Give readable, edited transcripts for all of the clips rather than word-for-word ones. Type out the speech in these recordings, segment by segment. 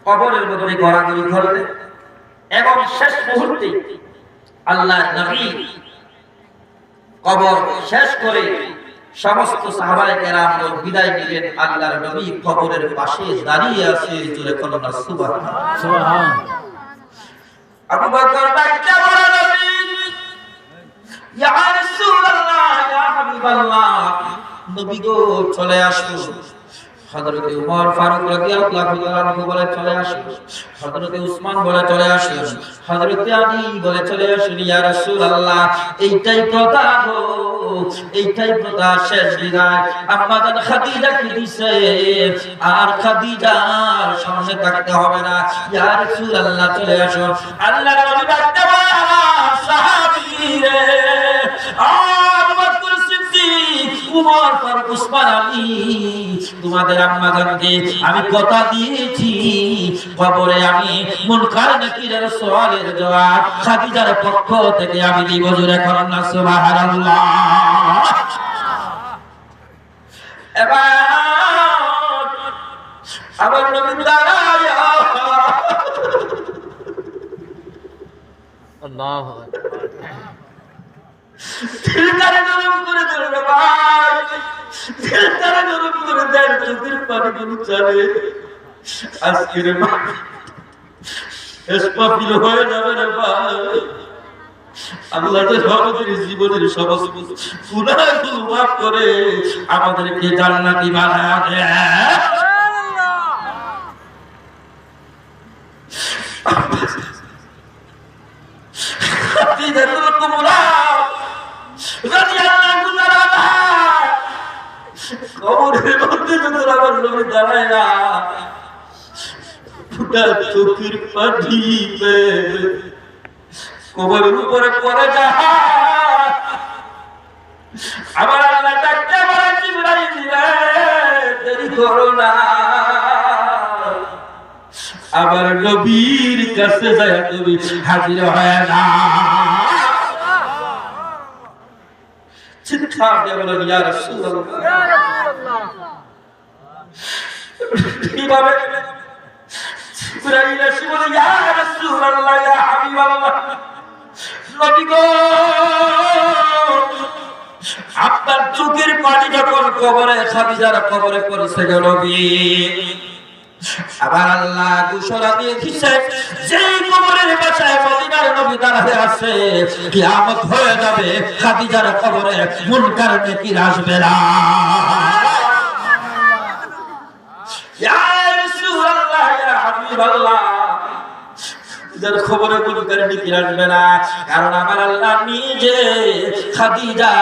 কবরের মধ্যে গড়াগড়ি করলেন এবং শেষ মুহূর্তে আল্লাহর নবী কবর শেষ করে সমস্ত সাহাবায়ে কেরাম বিদায় নিলেন। আল্লাহর নবী কবরের পাশে দাঁড়িয়ে আছে, জোরে বলুন সুবহানাল্লাহ। সুবহানাল্লাহ। আবু বকর ডাকতে বললেন, নবী ইয়া রাসূলুল্লাহ, ইয়া হাবিবাল্লাহ, নবী গো চলে আসুন। হযরত ওমর ফারুক রাদিয়াল্লাহু আনহু বলে চলে আসুন, হযরত উসমান বলে চলে আসুন, হযরত আলী বলে চলে আসুন। ইয়া রাসূলুল্লাহ, এইটাই প্রথা গো, এইটাই প্রথা, শেষ বিদায় আম্মা জান খাদিজা কি দিছে, আর খাদিজার সামনে থাকতে হবে না। ইয়া রাসূলুল্লাহ চলে আসুন। আল্লাহর নবী ডাকতে বলে, আমার সাহাবীরে, আবু বকর সিদ্দিক, উমর ফারুক, উসমান, আলী, তোমাদের আম্মা জানকে আমি কথা দিয়েছি, কবরে আমি মুনকার নাকিরের সওয়ালের জবাব খাদিজার পক্ষ থেকে আমি দিব। জোরে করুন না সুবহানাল্লাহ। এবার আমার নবী দাঁড়ায়, আল্লাহু আকবার, দিলটারে নরম করে ধরে ভাই, দিলটারে নরম করে দেন, চোখের পানিগুলো চলে। আজকের মা এসপাপিল হয়ে যাবে রে ভাই। আল্লাহ যে আমাদের জীবনের সমস্ত গুনাহগুলো মাফ করে আমাদেরকে জান্নাতি বানায় দেয়। খাদিজাতুল কুবরা রাদিয়াল্লাহু তাআলা কবরের মধ্যে যখন আমার নবী দাঁড়ায় না, ফুটা চোখের পানি কবরের উপরে পড়ে যায়। আমার আল্লাহ ডাকতে বলে, জিবরাইল রে, দেরি করো না। আমার নবীর কাছে যায় তুমি হাজির হয় না। চিৎকার দিয়ে বলেন, ইয়া রাসূলুল্লাহ। কিভাবে জিবরাইল এসে বলে, ইয়া রাসূলুল্লাহ, ইয়া হাবিবাল্লাহ, নবী গো, আপনার চোখের পানি যখন কবরে খাদিজার কবরে পড়েছে গো নবী, আবার আল্লাহ ঘোষণা দিয়ে দিয়েছে, যেই কবরের পাশে মদিনার নবী দাঁড়ায় আছে, কিয়ামত হয়ে যাবে, খাদিজার কবরে মুনকার নাকির আসবে না। ইয়া রাসূলুল্লাহ, ইয়া হাবিবাল্লাহ, যার খবরে মুনকার নাকির আসবে না, কারণ আমার আল্লাহ নিজে খাদিজা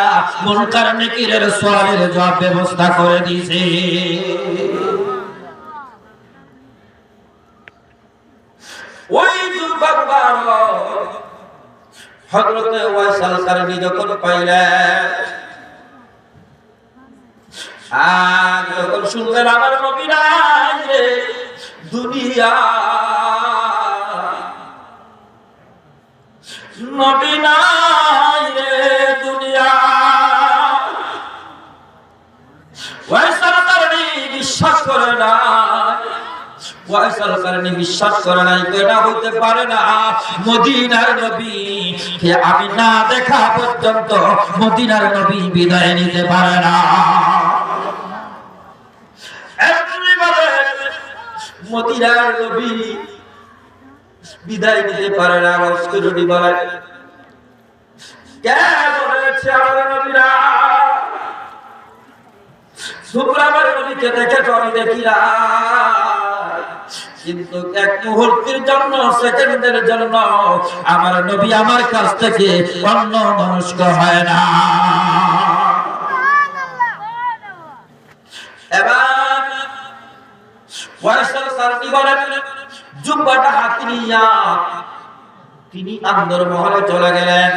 মুনকার নাকিরের সওয়ালের জবাব ব্যবস্থা করে দিয়েছে। ওই দুর্ভাগ্যবান হযরত ওয়াইসাল কারনী যখন পাইলেন, আর যখন শুনলেন আমার নবী নাই রে দুনিয়া, নবী নাই রে দুনিয়া, ওয়াইসাল কারনী বিশ্বাস করে না। ওয়াইসাল কারনী বিশ্বাস করে নাই, কেন হইতে পারে না, মদিনার নবী কে আমি না দেখা পর্যন্ত মদিনার নবী বিদায় নিতে পারে না। মদিনার নবী বিদায় নিতে পারে না। অস্করণী বলে, কে বলেছে আমার নবীরা, তোমরা আমার নবীকে দেখেছো, আমি দেখি না, কিন্তু এক মুহূর্তের জন্য, সেকেন্ডের জন্য আমার নবী আমার কাছ থেকে অন্য মনস্ক হয় না। এবার ওয়াইসাল কারনী বলেন, জুব্বাটা হাতে নিয়া তিনি আন্দর মহলে চলে গেলেন।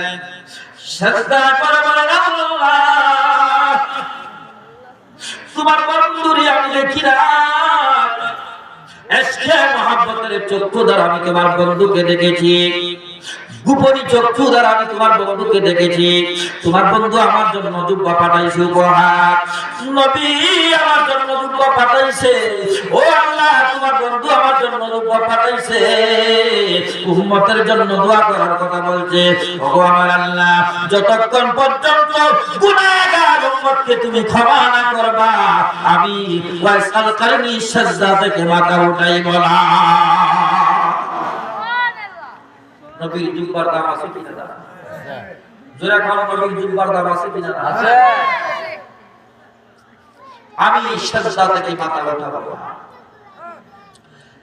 সাজদা করে বলেন, আল্লাহ, তোমার বন্ধুরে আমি দেখি না, এসকে মহব্বতের চক্ষু দ্বারা আমি তোমার বন্ধুকে দেখেছি। গোপনী চক্ষু দ্বারা আমি তোমার বন্ধুকে দেখেছি। তোমার বন্ধু আমার জন্য জুব্বা পাঠাইছে উপহার, নবী আমার জন্য জুব্বা পাঠাইছে। ও আল্লাহ, তোমার বন্ধু আমার জন্য জুব্বা পাঠাইছে, উম্মতের জন্য দোয়া করার কথা বলছে। ও আমার আল্লাহ, যতক্ষণ পর্যন্ত গুনাহগার উম্মতকে তুমি ক্ষমা না করবা, আমি ওয়াইসাল কারনি সাজদা থেকে মাথা উঠাইব না। নবীর জুব্বার দাম আছে কিনা? দাম জোরে কোন নবীর জুব্বার দাম আছে কিনা? আছে। আমি সাজদা থেকে মাথা উঠাবো।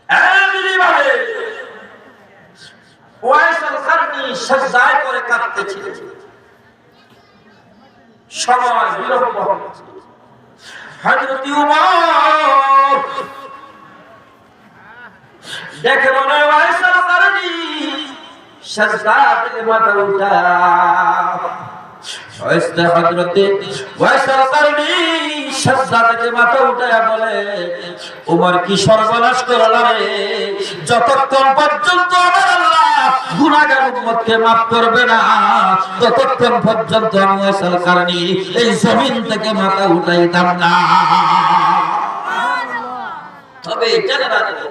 এমনি ভাবে ওয়াইসাল কারনি সাজদায় করে কাঁদতেছিল। সময় বিলম্ব হচ্ছে। হযরত উমর দেখে মনে ওয়াইসাল কারনি সাজদা থেকে মাথা উঠা, হযরতে ওয়াইসাল কারনি সাজদা থেকে মাথা উঠায়া বলে, উমর কি সর্বনাশ করলা রে, যতক্ষণ পর্যন্ত আমার আল্লাহ গুনাহগার উম্মতকে maaf করবে না, ততক্ষণ পর্যন্ত আমি ওয়াইসাল কারনি এই জমিন থেকে মাথা উঠাইতাম না। তবে জেনে রাখো,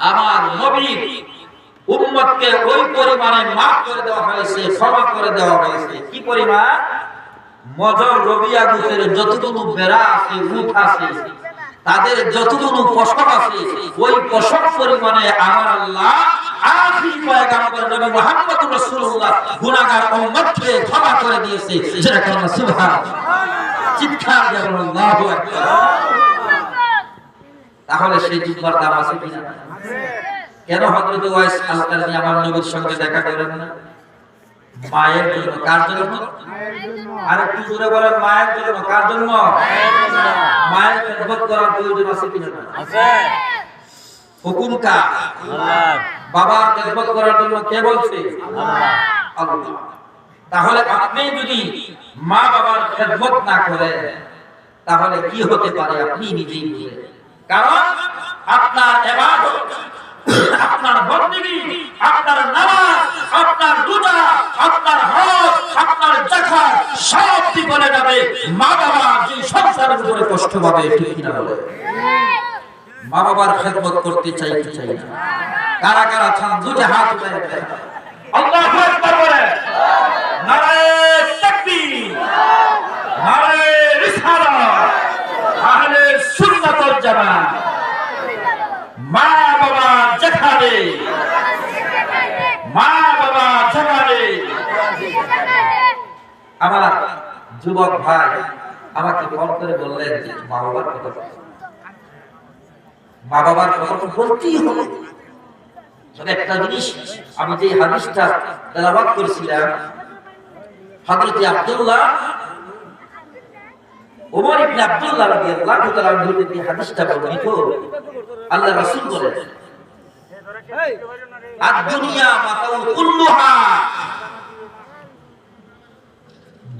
আমার নবী উম্মতকে ওই পরিমাণে maaf করে দেওয়া হয়েছে, ক্ষমা করে দেওয়া হয়েছে। কি পরিমাণ? মজর রবিয়া গুতের যতগুলো বেড়া আছে, উট আছে, তাদের যতগুলো পশম আছে, ওই পশম পরিমাণে আমার আল্লাহ আখির পয়গম্বর নবী মুহাম্মদুর রাসূলুল্লাহ গুনাহগার উম্মতকে ক্ষমা করে দিয়েছে। যারা বলেন সুবহানাল্লাহ, চিৎকার দিয়ে বলেন আল্লাহু আকবার। তাহলে সেই জুব্বার দাম আছে কিনা? কেন হযরত ওয়াইস আল-কারনি আমার নবীর সঙ্গে দেখা করেন না? মায়ের জন্য। কার জন্য? আর একটু জোরে বলেন, মায়ের জন্য। কার জন্য? মায়ের খেদমত করার প্রয়োজন আছে কিনা? আছে। হুকুম কার? আল্লাহ। বাবার খেদমত করার জন্য কে বলছে? আল্লাহ। তাহলে আপনি যদি মা বাবার খেদমত না করেন, তাহলে কি হতে পারে আপনি নিজেই বুঝেন। কারণ আপনার ইবাদত, আপনার বন্দেগী, আপনার নামাজ, আপনার রোজা, আপনার হজ, আপনার যাকাত সব বিফলে যাবে মা বাবা যে সংসারের উপরে কষ্ট পাবে। ঠিক কিনা বলে? মা বাবার খেদমত করতে চাই কি চাই না? কারা কারা চান দুটো হাত উঠায় দেন। আল্লাহু আকবার বলে। নারায়ে তাকবীর, নারায়ে রিসালাত, আহলে সুন্নাত ওয়াল জামাত। মা বাবা যেখানে, মা বাবা যেখানে। আমার যুবক ভাই আমাকে ফোন করে বললেন যে মা বাবার কথা, মা বাবার কথা তো বলতেই হবে। তবে একটা জিনিস, আমি যে হাদিসটা তেলাওয়াত করেছিলাম, হযরত আব্দুল্লাহ ওমর ইবনে আব্দুল্লাহ রাদিয়াল্লাহু তাআলা আনহু থেকে হাদিসটা বর্ণিত। আল্লাহ রাসূল বলেন, আদ-দুনিয়া মাতাউ কুল্লুহা,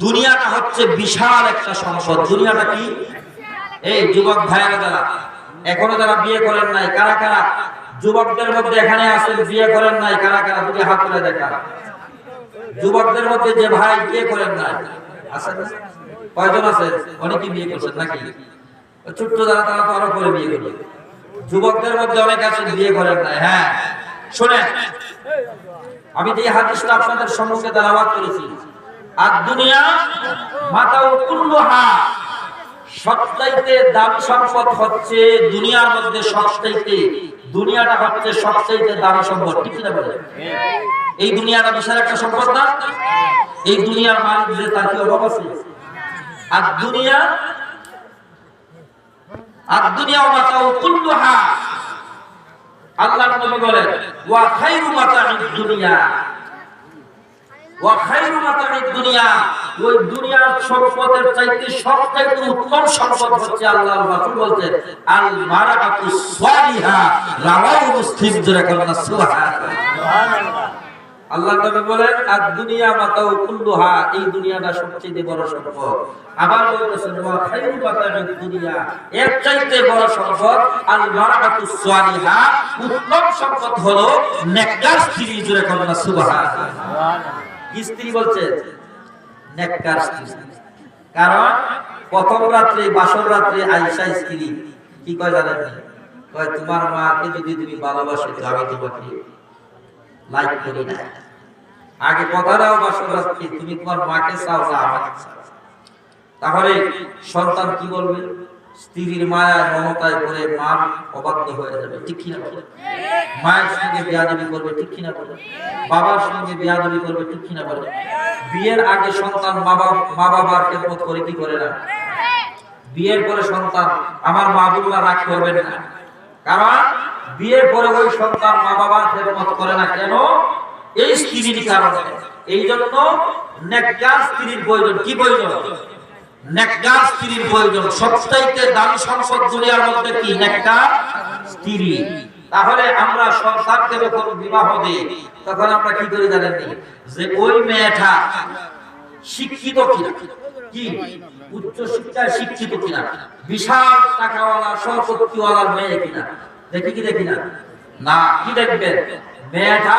দুনিয়াটা হচ্ছে বিশাল একটা সম্পদ। দুনিয়াটা কি? এই যুবক ভাইরা যারা এখনো যারা বিয়ে করেন নাই, কারা কারা যুবকদের মধ্যে এখানে আছেন বিয়ে করেন নাই? কারা কারা দুটি হাত তুলে দেখা। যুবকদের মধ্যে যে ভাই বিয়ে করেন নাই আছেন? কয়জন আছে? অনেকে বিয়ে করছেন নাকি? ছোট্ট যারা তারা তো আরো করে বিয়ে করবে। যুবকদের মধ্যে অনেক আছেন বিয়ে করেন নাই। হ্যাঁ শুনেন, আমি যে হাদিসটা আপনাদের সম্মুখে তেলাওয়াত করেছি, আর দুনিয়া মাতাউ কুল্লুহা, সবচাইতে দামি সম্পদ হচ্ছে দুনিয়ার মধ্যে, সবচাইতে দুনিয়াটা হচ্ছে সবচাইতে দামি সম্পদ। ঠিক না বলে? এই দুনিয়াটা বিশাল একটা সম্পদ না? এই দুনিয়ার মালিক যে তার কি অভাব আছে? আর দুনিয়া, আর দুনিয়া মাতাউ কুল্লুহা, আল্লাহর নবী বলেন ওয়া খায়রু মাতা'id দুনিয়া, ওয়া খায়রু মাতা'id দুনিয়া, ওই দুনিয়ার সম্পদের চাইতে সবচাইতে উত্তম সম্পদ হচ্ছে, আল্লাহর রাসূল বলতেন, আল মারআতুস সালিহা, রাওয়াহু মুসলিম। যারা বলেন সুবহানাল্লাহ। আল্লাহ নবী বলেন আর দুনিয়া মাতাউ কুল্লুহা, এই দুনিয়াটা সবচেয়ে বড় সম্পদ। আবার বলেছেন ওয়া খায়রু মাতাউদ দুনিয়া, এর চাইতে বড় সম্পদ আল মারআতুস সালিহা, উত্তম সম্পদ হলো নেককার স্ত্রী। জোরে বলেন সুবহানাল্লাহ। স্ত্রী বলছে নেককার স্ত্রী, কারণ প্রথম রাত্রে বাসর রাত্রে আয়েশা স্ত্রী কি কয় জানেন? কয় তোমার মাকে যদি তুমি ভালোবাসো তো আমি তোমাকে লাইক করি না। আগে কথা দাও বাসর রাত্রে তুমি তোমার মাকে চাও না আমাকে চাও। তাহলে সন্তান কি বলবে? স্ত্রীর মায়া মমতায় করে মা অবাধ্য হয়ে যাবে, ঠিক কিনা বলে? মায়ের সঙ্গে বিয়াদবি করবে, ঠিক কিনা বলে? বাবার সঙ্গে বিয়াদবি করবে, ঠিক কিনা বলে? বিয়ের আগে সন্তান মা বাবার খেদমত করে কি করে না? বিয়ের পরে সন্তান আমার মা বাবা রাগ করবেন না, কারণ বিয়ের পরে ওই সন্তান মা বাবার খেদমত করে না। কেন? এই স্ত্রীর কারণে। এই জন্য নেককার স্ত্রীর প্রয়োজন। কি প্রয়োজন? নেককার স্ত্রীর প্রয়োজন। সবচাইতে দামি সম্পদ দুনিয়ার মধ্যে কি? নেককার স্ত্রী। তাহলে আমরা সন্তানকে যখন বিবাহ দিই তখন আমরা কি করি জানেন? যে ওই মেয়েটা শিক্ষিত কিনা, কি উচ্চ শিক্ষায় শিক্ষিত কিনা, বিশাল টাকাওয়ালা সম্পত্তিওয়ালার মেয়ে কিনা, দেখি কি দেখি না? না, কি দেখবেন? মেয়েটা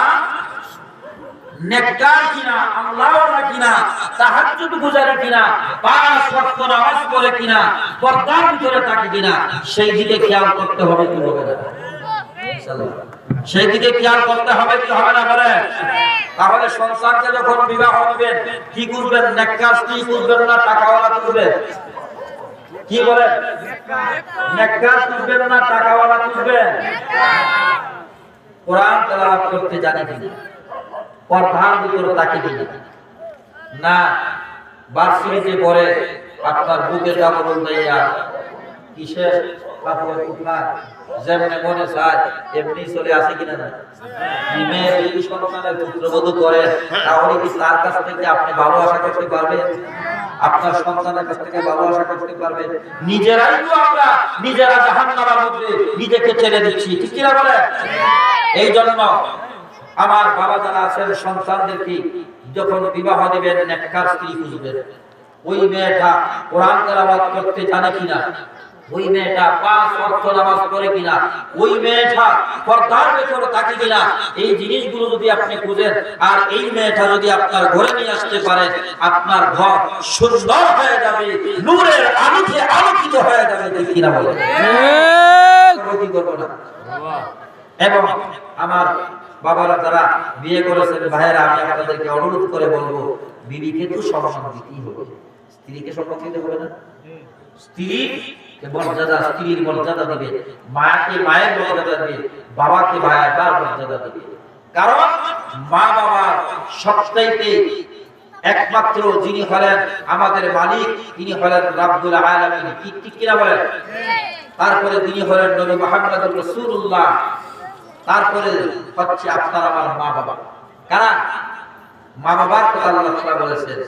নেককার কিনা, আল্লাহওয়ালা কিনা, তাহাজ্জুদ গুজারি কিনা, পাঁচ ওয়াক্ত নামাজ পড়ে কিনা, পর্দার ভিতরে থাকে কিনা, সেই দিকে খেয়াল করতে হবে কি হবে না? সেই দিকে খেয়াল করতে হবে কি হবে না বলে? তাহলে সন্তানকে যখন বিবাহ দিবেন কি করবেন? নেককার স্ত্রী খুঁজবেন না টাকাওয়ালা খুঁজবেন? কি বলেন? নেককার খুঁজবেন না টাকাওয়ালা খুঁজবেন? কোরআন তেলাওয়াত করতে জানে কিনা, পর্দার ভিতরে থাকে কিনা, না বার্ষিকীতে পরে আপনার বুকে কাপড় দেয়া কিসের কাপড় উঠলার যেমন মনে চায় এমনি চলে আসে কিনা না? মেয়ে যদি সন্তানের পুত্রবধূ করে তাহলে কি তার কাছ থেকে আপনি ভালো আশা করতে পারবেন? আপনার সন্তানের কাছ থেকে ভালো আশা করতে পারবেন? নিজেরাই তো আমরা নিজেরা জাহান্নামের মধ্যে নিজেকে ছেড়ে দিচ্ছি, ঠিক কিনা বলে? এই জন্য আমার বাবা যারা আছেন সন্তানদেরকে যখন বিবাহ দিবেন নেককার স্ত্রী খুঁজবেন। ওই মেয়েটা কোরআন তেলাওয়াত করতে জানে কিনা, ওই মেয়েটা পাঁচ ওয়াক্ত নামাজ পড়ে কিনা, ওই মেয়েটা পর্দার ভিতরে থাকে কিনা, এই জিনিসগুলো যদি আপনি খুঁজেন আর এই মেয়েটা যদি আপনার ঘরে নিয়ে আসতে পারেন, আপনার ঘর সুন্দর হয়ে যাবে, নূরের আলোতে আলোকিত হয়ে যাবে, ঠিক কিনা বলেন? এবং আমার বাবারা যারা বিয়ে করেছেন ভাইয়েরা, আমি আপনাদেরকে অনুরোধ করে বলবো বিবিকে তো সম্মান দিতেই হবে, স্ত্রীকে সম্মান দিতে হবে না? স্ত্রীকে মর্যাদা, স্ত্রীর মর্যাদা দিবে, মাকে মায়ের মর্যাদা দিবে, বাবাকে বাবার মর্যাদা দিবে। কারণ মা বাবার সবচাইতে একমাত্র যিনি হলেন আমাদের মালিক, তিনি হলেন রাব্বুল আলামিন, ঠিক কিনা বলেন? তারপরে তিনি হলেন নবী মুহাম্মদুর রাসূলুল্লাহ, তারপরে হচ্ছে আপনার আমার মা বাবা। কারণ মা বাবার কথা আল্লাহ তাআলা বলেছেন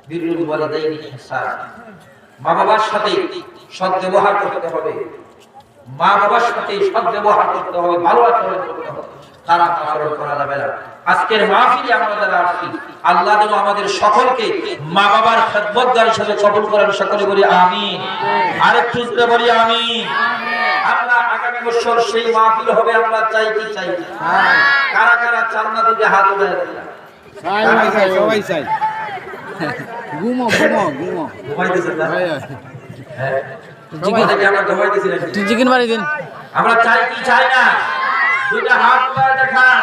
বিরুল ওয়ালিদাইনি ইহসান, মা বাবার সাথে সদ্ব্যবহার করতে হবে, মা বাবার সাথে সদ্ব্যবহার করতে হবে, ভালো আচরণ করতে হবে, খারাপ আচরণ করা যাবে না। আজকের মাহফিলে আমরা যারা আসছি আল্লাহ যেন আমাদের সকলকে মা বাবার খেদমতগার হিসেবে কবুল করেন, সকলে বলি আমিন। আরেকটু জোরে বলি আমিন। আমরা আগামী বছর সেই মাহফিল হবে, আমরা চাই কি চাই? কারা কারা চান না? দিকে হাত উঠায় দেন। সবাই চাই। ঘুমো ঘুমো ঘুমো ঘুমাইতেছেন না? হ্যাঁ, চিকেন থেকে আমরা ঘুমাইতেছিলাম। চিকেন বাড়ি দিন। আমরা চাই কি চাই না? দুইটা হাত উঠায় দেখান,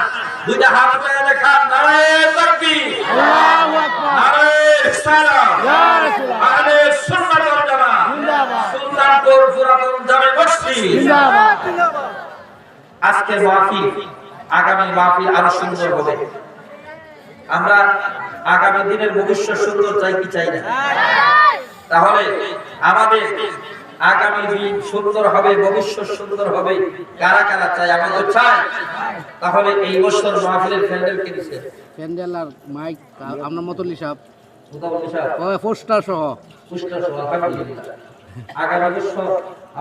দুইটা হাত উঠায় দেখান। নারায়ে তাকবীর, আল্লাহু আকবার, নারায়ে রিসালাত, ইয়া রাসূলুল্লাহ, আহলে সুন্নাত ওয়াল জামাত জিন্দাবাদ, সুলতানপুর পুরাতন জামে মসজিদ জিন্দাবাদ। আজকের মাহফিল, আগামী মাহফিল আরো সুন্দর হবে। আমরা আগামী দিনের ভবিষ্যৎ সুন্দর চাই কি চাই না? তাহলে আমাদের আগামী দিন সুন্দর হবে, ভবিষ্যৎ সুন্দর হবে, কারা কারা চাই? আমাদের চাই। তাহলে এই বছর মাহফিলের প্যান্ডেল কে দিছে? প্যান্ডেল আর মাইক আমরা মতলি সাহেব, মুতাবল্লি সাহেব, ওই পোস্টার সহ। পুষ্টার সহ আলহামদুলিল্লাহ। আগামী বছর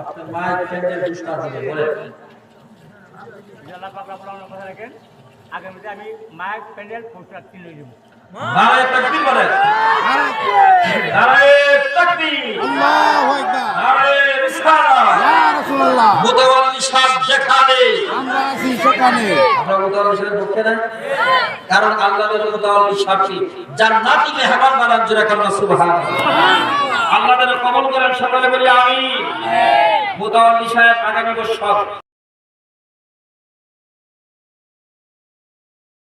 আপনার মাইক প্যান্ডেল পুষ্টার হবে বলেন। আগামীতে আমি মাইক প্যান্ডেল পোস্টার কিনে দেব। নারায়ে তাকবীর বলেন। নারায়ে তাকবীর। আল্লাহু আকবার। নারায়ে রিসালাত। ইয়া রাসূলুল্লাহ। মুতাওয়াল্লি সাহেব যেখানে আমরা আছি সেখানে। আমরা মুতাওয়াল্লি সাহেবের পক্ষে না, কারণ আল্লাহর মুতাওয়াল্লি সাহেবকে জান্নাতি মেহমান বানান জোরে কান্না সুবহানাল্লাহ। আল্লাহ যেন কবুল করেন, সকলে বলি আমিন। মুতাওয়াল্লি সাহেব আগামী বছর